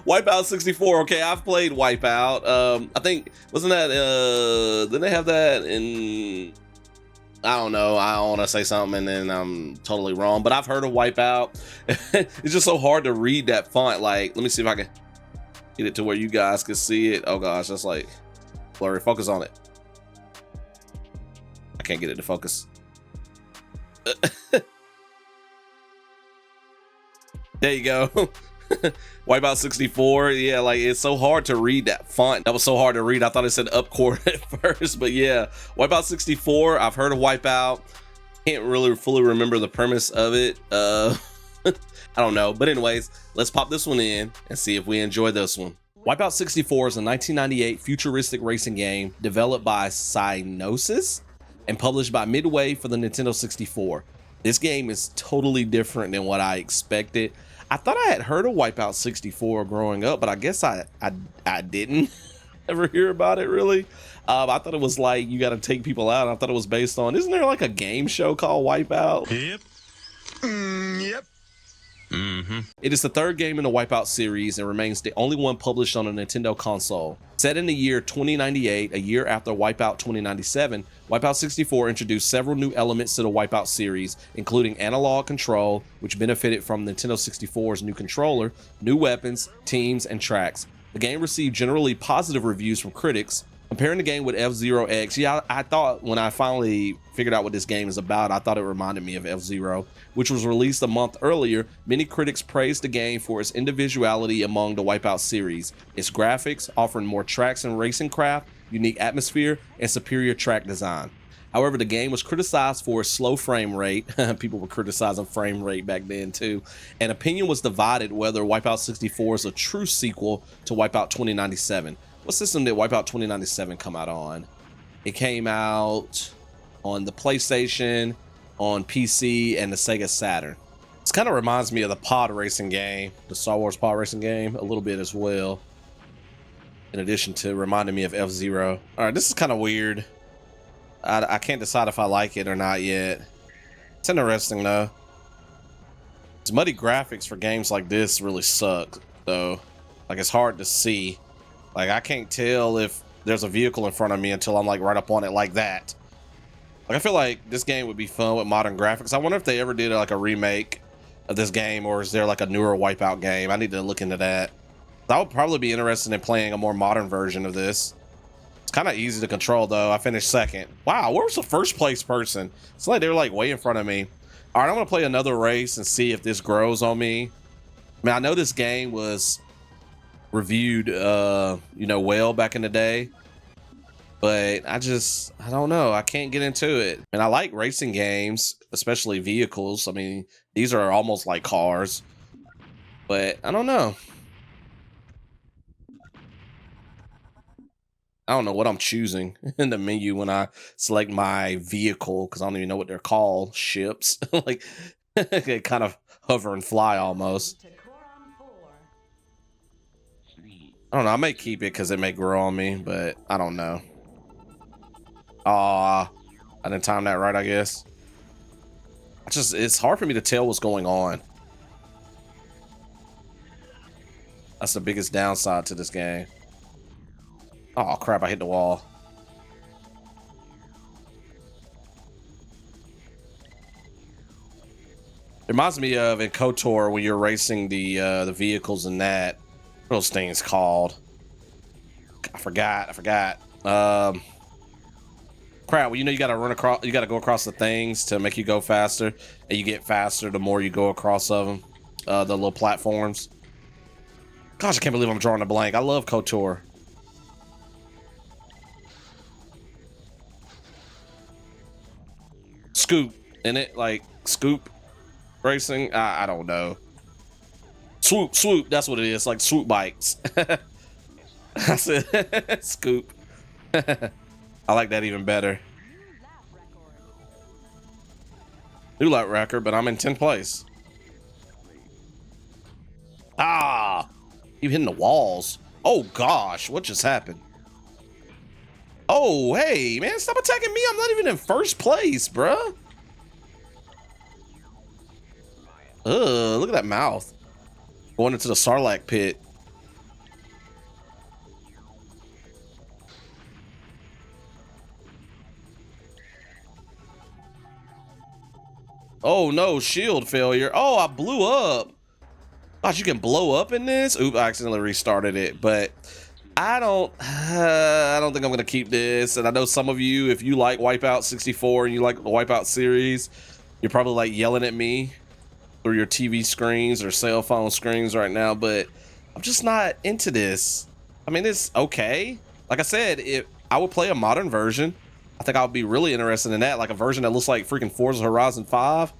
A: Wipeout 64. Okay, I've played Wipeout. I think, wasn't that didn't they have that in, I don't know, I don't want to say something and then I'm totally wrong, but I've heard of Wipeout. It's just so hard to read that font. Like, let me see if I can get it to where you guys can see it. Oh gosh, that's like blurry. Focus on it. I can't get it to focus. There you go. Wipeout 64. Yeah, like it's so hard to read that font. That was so hard to read. I thought it said Upcourt at first, but yeah, Wipeout 64. I've heard of Wipeout. Can't really fully remember the premise of it. I don't know, but anyways, let's pop this one in and see if we enjoy this one. Wipeout 64 is a 1998 futuristic racing game developed by Psygnosis and published by Midway for the Nintendo 64. This game is totally different than what I expected. I thought I had heard of Wipeout 64 growing up, but I guess I didn't ever hear about it really. I thought it was like you got to take people out. I thought it was based on, isn't there like a game show called Wipeout?
D: Yep. Yep.
A: It is the third game in the Wipeout series and remains the only one published on a Nintendo console. Set in the year 2098, a year after Wipeout 2097, Wipeout 64 introduced several new elements to the Wipeout series, including analog control, which benefited from Nintendo 64's new controller, new weapons, teams, and tracks. The game received generally positive reviews from critics. Comparing the game with F-Zero X, yeah, I thought when I finally figured out what this game is about, I thought it reminded me of F-Zero, which was released a month earlier. Many critics praised the game for its individuality among the Wipeout series, its graphics, offering more tracks and racing craft, unique atmosphere, and superior track design. However, the game was criticized for its slow frame rate. People were criticizing frame rate back then too. And opinion was divided whether Wipeout 64 is a true sequel to Wipeout 2097. What system did Wipeout 2097 come out on? It came out on the PlayStation, on PC, and the Sega Saturn. This kind of reminds me of the pod racing game, the Star Wars pod racing game, a little bit as well. in addition to reminding me of F-Zero. All right, this is kind of weird. I can't decide if I like it or not yet. It's interesting though. It's muddy graphics for games like this really suck though. Like it's hard to see. Like I can't tell if there's a vehicle in front of me until I'm like right up on it like that. Like I feel like this game would be fun with modern graphics. I wonder if they ever did like a remake of this game, or is there like a newer Wipeout game? I need to look into that. I would probably be interested in playing a more modern version of this. It's kind of easy to control though. I finished second. Wow, where was the first place person? It's like they were like way in front of me. All right, I'm gonna play another race and see if this grows on me. I mean, I know this game was reviewed, you know, well back in the day, but I don't know. I can't get into it. And I like racing games, especially vehicles. I mean, these are almost like cars, but I don't know. I don't know what I'm choosing in the menu when I select my vehicle, because I don't even know what they're called. Ships. Like they kind of hover and fly almost. I don't know. I may keep it because it may grow on me, but I don't know. I didn't time that right, I guess. It's hard for me to tell what's going on. That's the biggest downside to this game. Oh crap, I hit the wall. It reminds me of in KOTOR when you're racing the vehicles and that. What those things called? I forgot. Crap, well, you know, you gotta run across, you gotta go across the things to make you go faster, and you get faster the more you go across of them. The little platforms. Gosh, I can't believe I'm drawing a blank. I love KOTOR. Scoop in it, like scoop racing. I don't know. Swoop, that's what it is, like swoop bikes. I said scoop. I like that even better. New lap record, but I'm in 10th place. You hitting the walls. Oh gosh, what just happened? Oh, hey, man, stop attacking me. I'm not even in first place, bruh. Look at that mouth. Going into the Sarlacc pit. Oh, no, shield failure. Oh, I blew up. Gosh, you can blow up in this? Oop, I accidentally restarted it, but I don't think I'm gonna keep this. And I know some of you, if you like Wipeout 64 and you like the Wipeout series, you're probably like yelling at me through your TV screens or cell phone screens right now, but I'm just not into this. I mean, it's okay. Like I said, if I would play a modern version, I think I'll be really interested in that, like a version that looks like freaking Forza Horizon 5.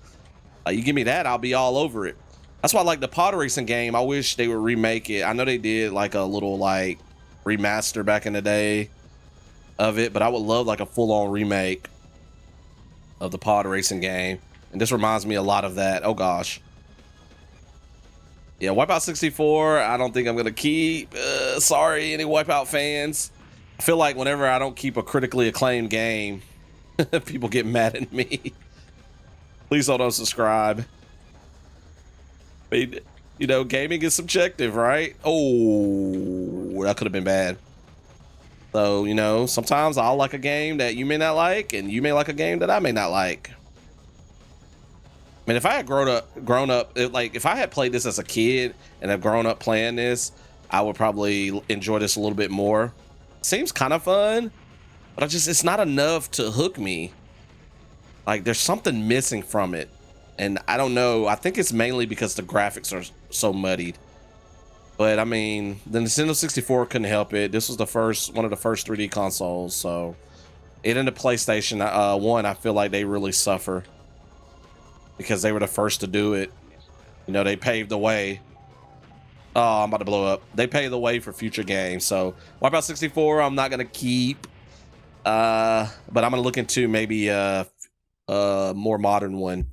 A: You give me that, I'll be all over it. That's why I like the pod racing game. I wish they would remake it. I know they did like a little like remaster back in the day of it, but I would love like a full-on remake of the pod racing game. And this reminds me a lot of that. Oh gosh. Yeah, Wipeout 64, I don't think I'm gonna keep. Sorry, any Wipeout fans. I feel like whenever I don't keep a critically acclaimed game, people get mad at me. Please don't unsubscribe. I mean, you know, gaming is subjective, right? Oh, that could have been bad. So, you know, sometimes I'll like a game that you may not like, and you may like a game that I may not like. I mean, if I had grown up, like if I had played this as a kid and have grown up playing this, I would probably enjoy this a little bit more. Seems kind of fun, but it's not enough to hook me. Like there's something missing from it. And I don't know, I think it's mainly because the graphics are so muddied. But I mean, the Nintendo 64 couldn't help it. This was one of the first 3D consoles, so it and the PlayStation 1, I feel like they really suffer because they were the first to do it. You know, they paved the way. Oh, I'm about to blow up. They paved the way for future games. So Wipeout 64, I'm not gonna keep. But I'm gonna look into maybe a more modern one.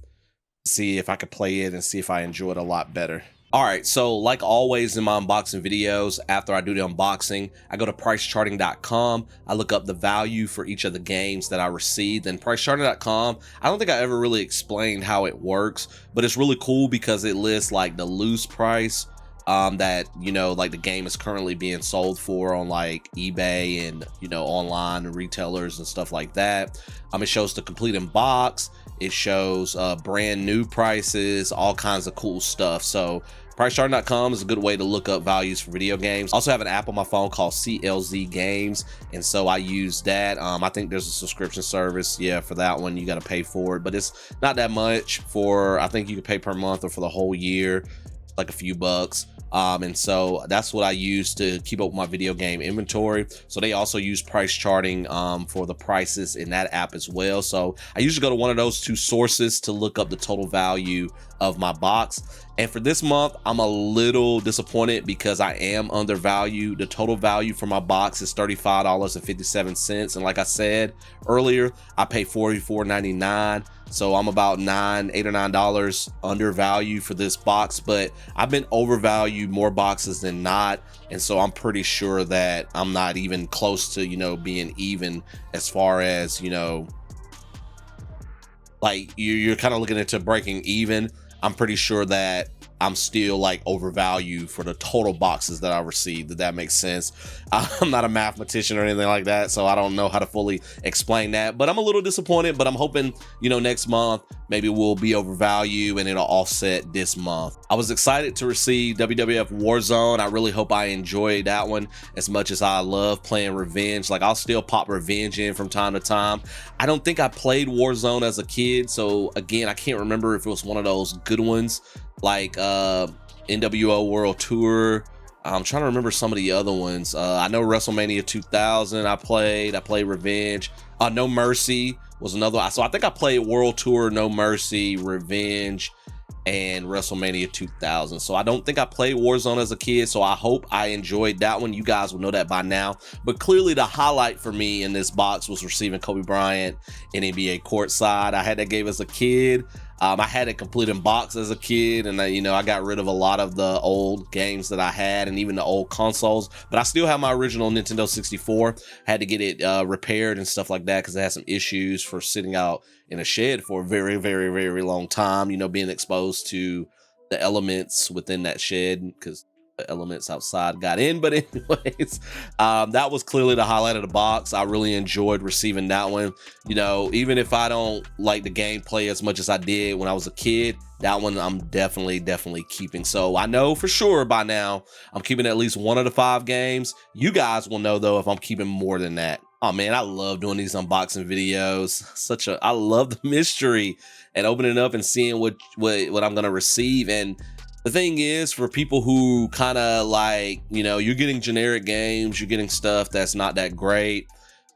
A: See if I could play it and see if I enjoy it a lot better. All right, so like always in my unboxing videos, after I do the unboxing, I go to pricecharting.com. I look up the value for each of the games that I received. And pricecharting.com, I don't think I ever really explained how it works, but it's really cool because it lists like the loose price that, you know, like the game is currently being sold for on like eBay and, you know, online and retailers and stuff like that. It shows the complete in box. It shows brand new prices, all kinds of cool stuff. So PriceCharting.com is a good way to look up values for video games. I also have an app on my phone called CLZ Games, and so I use that. I think there's a subscription service, yeah, for that one. You got to pay for it, but it's not that much. For I think you can pay per month or for the whole year, like a few bucks. And so that's what I use to keep up with my video game inventory. So they also use price charting for the prices in that app as well. So I usually go to one of those two sources to look up the total value of my box. And for this month, I'm a little disappointed because I am undervalued. The total value for my box is $35.57. And like I said earlier, I pay $44.99. So I'm about $8 or $9 undervalued for this box, but I've been overvalued more boxes than not. And so I'm pretty sure that I'm not even close to, you know, being even as far as, you know, like you're kind of looking into breaking even. I'm pretty sure that I'm still like overvalued for the total boxes that I received, if that makes sense. I'm not a mathematician or anything like that, so I don't know how to fully explain that, but I'm a little disappointed, but I'm hoping, you know, next month maybe we'll be overvalued and it'll offset this month. I was excited to receive WWF Warzone. I really hope I enjoyed that one as much as I love playing Revenge. Like I'll still pop Revenge in from time to time. I don't think I played Warzone as a kid, so again, I can't remember if it was one of those good ones like NWO World Tour. I'm trying to remember some of the other ones. I know WrestleMania 2000 I played Revenge. No Mercy was another one. So I think I played World Tour, No Mercy, Revenge, and WrestleMania 2000. So I don't think I played Warzone as a kid, so I hope I enjoyed that one. You guys will know that by now. But clearly the highlight for me in this box was receiving Kobe Bryant in NBA Courtside. I had that game as a kid. I had it complete in box as a kid, and you know, I got rid of a lot of the old games that I had and even the old consoles, but I still have my original Nintendo 64. Had to get it repaired and stuff like that because it had some issues for sitting out in a shed for a very, very, very long time, you know, being exposed to the elements within that shed because the elements outside got in. But anyways, that was clearly the highlight of the box. I really enjoyed receiving that one. You know, even if I don't like the gameplay as much as I did when I was a kid, that one I'm definitely keeping. So I know for sure by now I'm keeping at least one of the 5 games. You guys will know though if I'm keeping more than that. Oh man, I love doing these unboxing videos. I love the mystery and opening up and seeing what I'm gonna receive. And the thing is, for people who kind of like, you know, you're getting generic games, you're getting stuff that's not that great.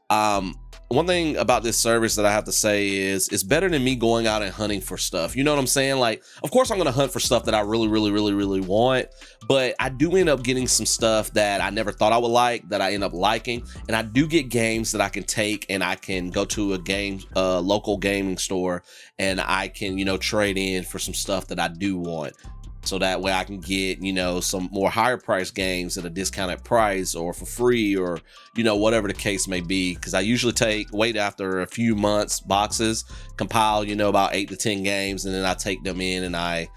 A: One thing about this service that I have to say is it's better than me going out and hunting for stuff. You know what I'm saying? Like, of course I'm going to hunt for stuff that I really want, but I do end up getting some stuff that I never thought I would like, that I end up liking. And I do get games that I can take and I can go to a local gaming store and I can, you know, trade in for some stuff that I do want. So that way I can get, you know, some more higher price games at a discounted price or for free or, you know, whatever the case may be. Because I usually wait after a few months, boxes, compile, you know, about 8 to 10 games. And then I take them in and I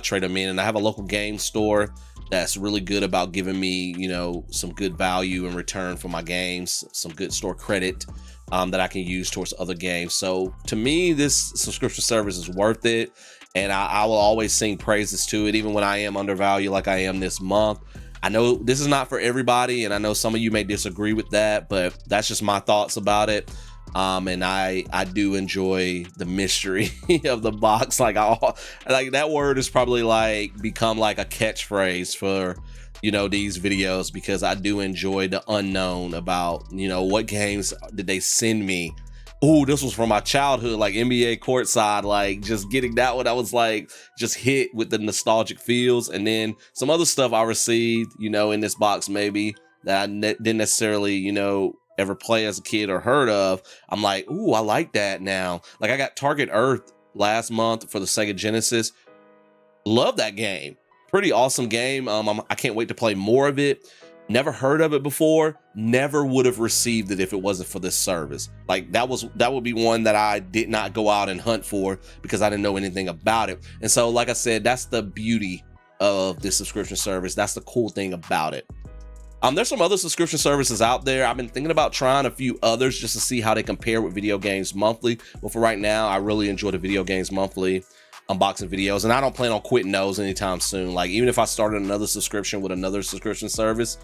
A: trade them in. And I have a local game store that's really good about giving me, you know, some good value in return for my games, some good store credit that I can use towards other games. So to me, this subscription service is worth it. And I will always sing praises to it, even when I am undervalued like I am this month. I know this is not for everybody, and I know some of you may disagree with that, but that's just my thoughts about it. And I do enjoy the mystery of the box. Like that word has probably like become like a catchphrase for, you know, these videos, because I do enjoy the unknown about, you know, what games did they send me. Oh, this was from my childhood, like NBA Courtside, like just getting that one. I was like just hit with the nostalgic feels. And then some other stuff I received, you know, in this box maybe that I didn't necessarily, you know, ever play as a kid or heard of. I'm like, ooh, I like that now. Like I got Target Earth last month for the Sega Genesis. Love that game. Pretty awesome game. I can't wait to play more of it. Never heard of it before, never would have received it if it wasn't for this service. Like that would be one that I did not go out and hunt for because I didn't know anything about it. And so, like I said, that's the beauty of this subscription service. That's the cool thing about it. There's some other subscription services out there. I've been thinking about trying a few others just to see how they compare with Video Games Monthly. But for right now, I really enjoy the Video Games Monthly unboxing videos, and I don't plan on quitting those anytime soon. Like even if I started another subscription with another subscription service,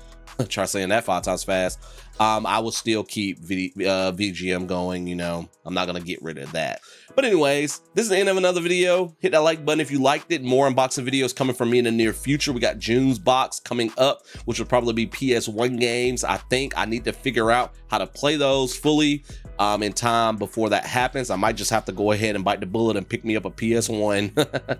A: try saying that 5 times fast, I will still keep VGM going. You know, I'm not gonna get rid of that. But anyways, this is the end of another video. Hit that like button if you liked it. More unboxing videos coming from me in the near future. We got June's box coming up, which will probably be PS1 games. I think I need to figure out how to play those fully in time before that happens. I might just have to go ahead and bite the bullet and pick me up a PS1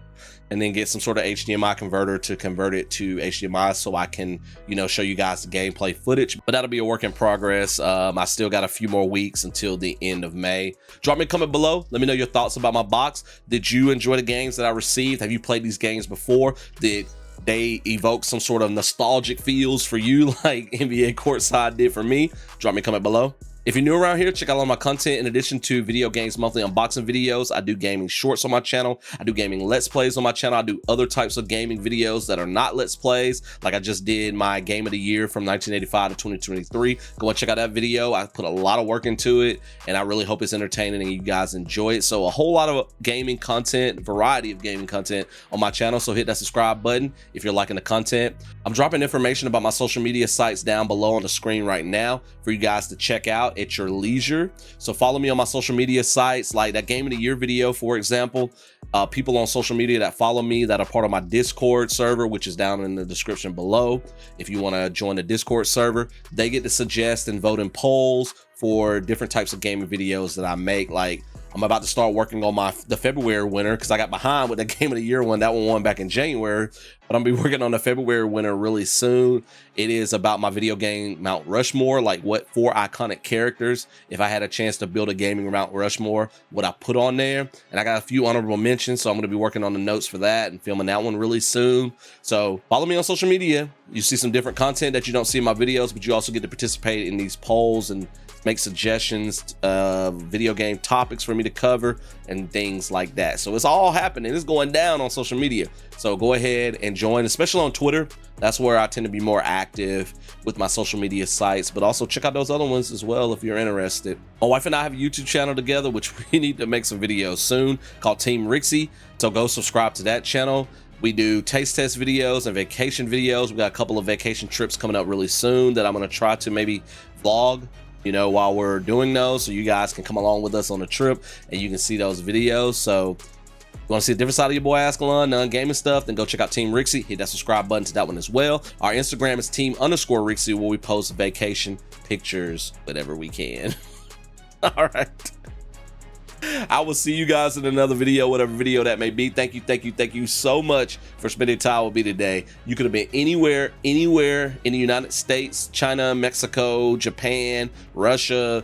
A: and then get some sort of HDMI converter to convert it to HDMI so I can, you know, show you guys the gameplay footage. But that'll be a work in progress. I still got a few more weeks until the end of May. Drop me a comment below. Let me know your thoughts about my box. Did you enjoy the games that I received? Have you played these games before? Did they evoke some sort of nostalgic feels for you like NBA Courtside did for me? Drop me a comment below. If you're new around here, check out all my content. In addition to Video Games Monthly unboxing videos, I do gaming shorts on my channel. I do gaming Let's Plays on my channel. I do other types of gaming videos that are not Let's Plays. Like I just did my Game of the Year from 1985 to 2023. Go and check out that video. I put a lot of work into it, and I really hope it's entertaining and you guys enjoy it. So a whole lot of gaming content, variety of gaming content on my channel. So hit that subscribe button if you're liking the content. I'm dropping information about my social media sites down below on the screen right now for you guys to check out at your leisure. So follow me on my social media sites, like that Game of the Year video, for example. People on social media that follow me that are part of my Discord server, which is down in the description below. If you want to join the Discord server, they get to suggest and vote in polls for different types of gaming videos that I make. Like I'm about to start working on the February winner because I got behind with the Game of the Year one. That one won back in January, but I'm gonna be working on the February winner really soon. It is about my video game Mount Rushmore, like what 4 iconic characters, if I had a chance to build a gaming Mount Rushmore, would I put on there? And I got a few honorable mentions, so I'm gonna be working on the notes for that and filming that one really soon. So follow me on social media. You see some different content that you don't see in my videos, but you also get to participate in these polls and make suggestions, video game topics for me to cover and things like that. So it's all happening. It's going down on social media. So go ahead and join, especially on Twitter. That's where I tend to be more active with my social media sites, but also check out those other ones as well if you're interested. My wife and I have a YouTube channel together, which we need to make some videos soon, called Team Rixie. So go subscribe to that channel. We do taste test videos and vacation videos. We got a couple of vacation trips coming up really soon that I'm going to try to maybe vlog, you know, while we're doing those, so you guys can come along with us on the trip and you can see those videos. So if you want to see a different side of your boy Azkhalon, non-gaming stuff, then go check out Team Rixie. Hit that subscribe button to that one as well. Our Instagram is team_Rixie, where we post vacation pictures whenever we can. All right. I will see you guys in another video, whatever video that may be. Thank you so much for spending time with me today. You could have been anywhere in the United States, China, Mexico, Japan, Russia,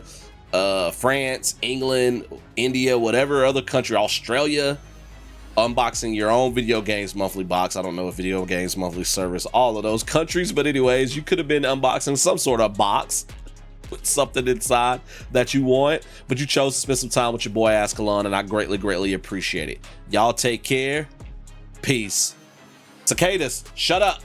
A: France, England, India, whatever other country, Australia, unboxing your own Video Games Monthly box. I don't know if Video Games Monthly service all of those countries, but anyways, you could have been unboxing some sort of box with something inside that you want, but you chose to spend some time with your boy Azkhalon, and I greatly appreciate it. Y'all take care. Peace. Cicadas, shut up.